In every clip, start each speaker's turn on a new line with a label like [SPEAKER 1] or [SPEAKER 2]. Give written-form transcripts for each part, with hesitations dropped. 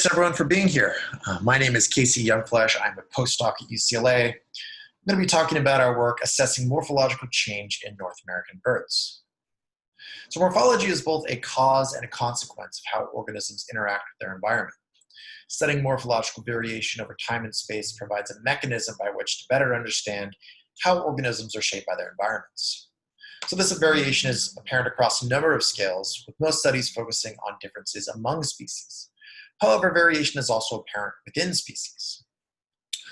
[SPEAKER 1] thanks everyone for being here. My name is Casey Youngflesh. I'm a postdoc at UCLA. I'm going to be talking about our work assessing morphological change in North American birds. So morphology is both a cause and a consequence of how organisms interact with their environment. Studying morphological variation over time and space provides a mechanism by which to better understand how organisms are shaped by their environments. So this variation is apparent across a number of scales, with most studies focusing on differences among species. However, variation is also apparent within species.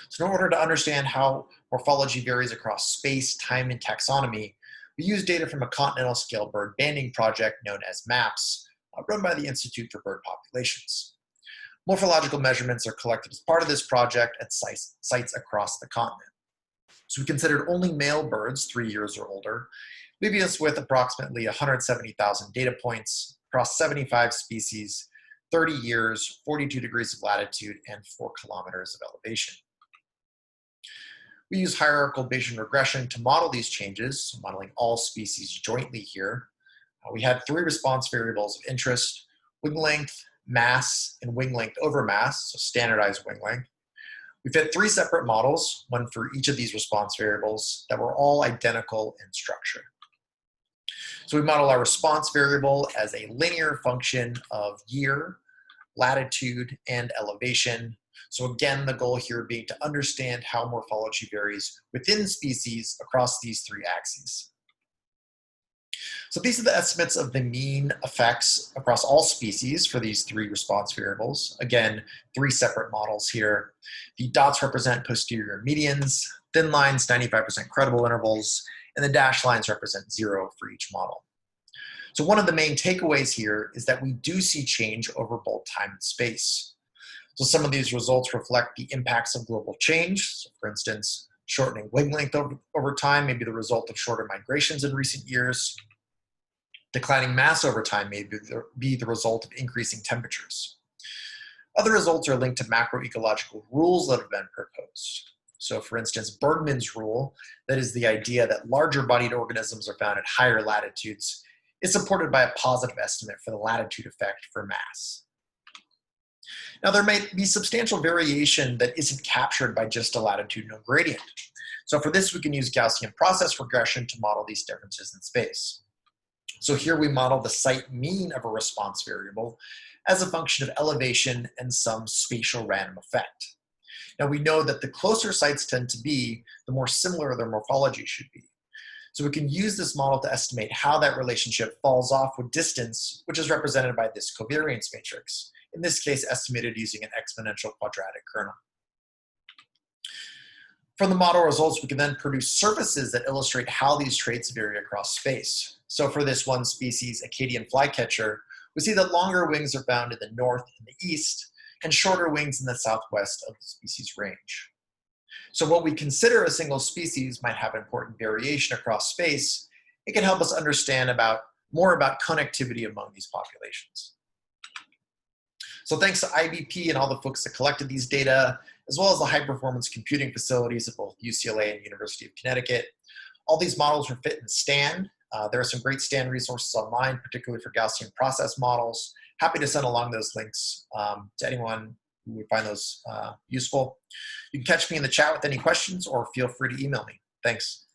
[SPEAKER 1] So in order to understand how morphology varies across space, time, and taxonomy, we use data from a continental scale bird banding project known as MAPS, run by the Institute for Bird Populations. Morphological measurements are collected as part of this project at sites across the continent. So we considered only male birds 3 years or older, leaving us with approximately 170,000 data points across 75 species, 30 years, 42 degrees of latitude, and 4 kilometers of elevation. We use hierarchical Bayesian regression to model these changes, modeling all species jointly here. We had 3 response variables of interest: wing length, mass, and wing length over mass, so standardized wing length. We fit 3 separate models, one for each of these response variables, that were all identical in structure. So we model our response variable as a linear function of year, latitude, and elevation. So again, the goal here being to understand how morphology varies within species across these 3 axes. So these are the estimates of the mean effects across all species for these 3 response variables. Again, 3 separate models here. The dots represent posterior medians, thin lines 95% credible intervals, and the dashed lines represent 0 for each model. So one of the main takeaways here is that we do see change over both time and space. So some of these results reflect the impacts of global change. So for instance, shortening wing length over time may be the result of shorter migrations in recent years. Declining mass over time may be the result of increasing temperatures. Other results are linked to macroecological rules that have been proposed. So for instance, Bergmann's rule, that is the idea that larger bodied organisms are found at higher latitudes, is supported by a positive estimate for the latitude effect for mass. Now there may be substantial variation that isn't captured by just a latitudinal gradient. So for this, we can use Gaussian process regression to model these differences in space. So here we model the site mean of a response variable as a function of elevation and some spatial random effect. Now we know that the closer sites tend to be, the more similar their morphology should be. So we can use this model to estimate how that relationship falls off with distance, which is represented by this covariance matrix, in this case estimated using an exponential quadratic kernel. From the model results, we can then produce surfaces that illustrate how these traits vary across space. So for this one species, Acadian flycatcher, we see that longer wings are found in the north and the east, and shorter wings in the southwest of the species range. So while we consider a single species might have important variation across space, it can help us understand more about connectivity among these populations. So thanks to IBP and all the folks that collected these data, as well as the high-performance computing facilities at both UCLA and University of Connecticut, all these models were fit in STAN. There are some great STAN resources online, particularly for Gaussian process models. Happy to send along those links to anyone who would find those useful. You can catch me in the chat with any questions or feel free to email me. Thanks.